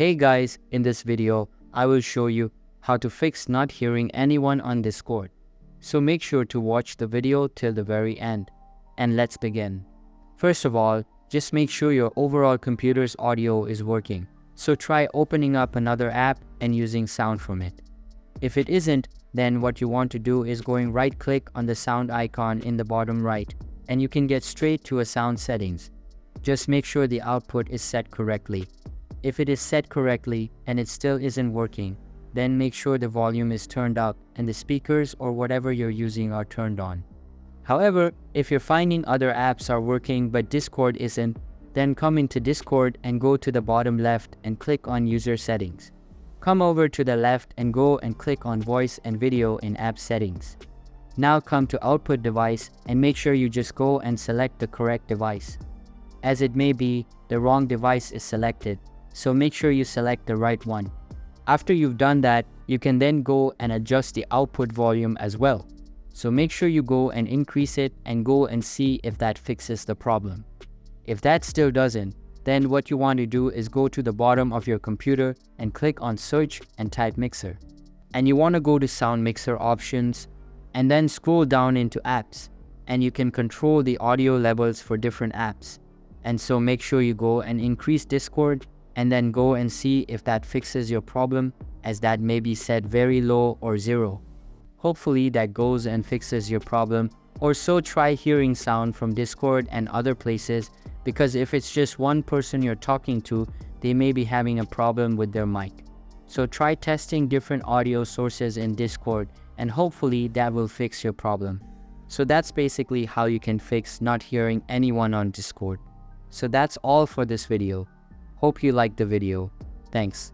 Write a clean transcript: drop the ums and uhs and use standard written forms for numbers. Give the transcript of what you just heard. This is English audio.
Hey guys, in this video, I will show you how to fix not hearing anyone on Discord. So make sure to watch the video till the very end. And let's begin. First of all, just make sure your overall computer's audio is working. So try opening up another app and using sound from it. If it isn't, then what you want to do is going right click on the sound icon in the bottom right, and you can get straight to a sound settings. Just make sure the output is set correctly. If it is set correctly and it still isn't working, then make sure the volume is turned up and the speakers or whatever you're using are turned on. However, if you're finding other apps are working but Discord isn't, then come into Discord and go to the bottom left and click on user settings. Come over to the left and go and click on voice and video in app settings. Now come to output device and make sure you just go and select the correct device. As it may be, the wrong device is selected, so make sure you select the right one. After you've done that, you can then go and adjust the output volume as well. So make sure you go and increase it and go and see if that fixes the problem. If that still doesn't, then what you want to do is go to the bottom of your computer and click on search and type mixer. And you want to go to sound mixer options and then scroll down into apps, and you can control the audio levels for different apps. And so make sure you go and increase Discord and then go and see if that fixes your problem, as that may be set very low or 0. Hopefully that goes and fixes your problem, or so try hearing sound from Discord and other places, because if it's just one person you're talking to, they may be having a problem with their mic. So try testing different audio sources in Discord, and hopefully that will fix your problem. So that's basically how you can fix not hearing anyone on Discord. So that's all for this video. Hope you liked the video. Thanks.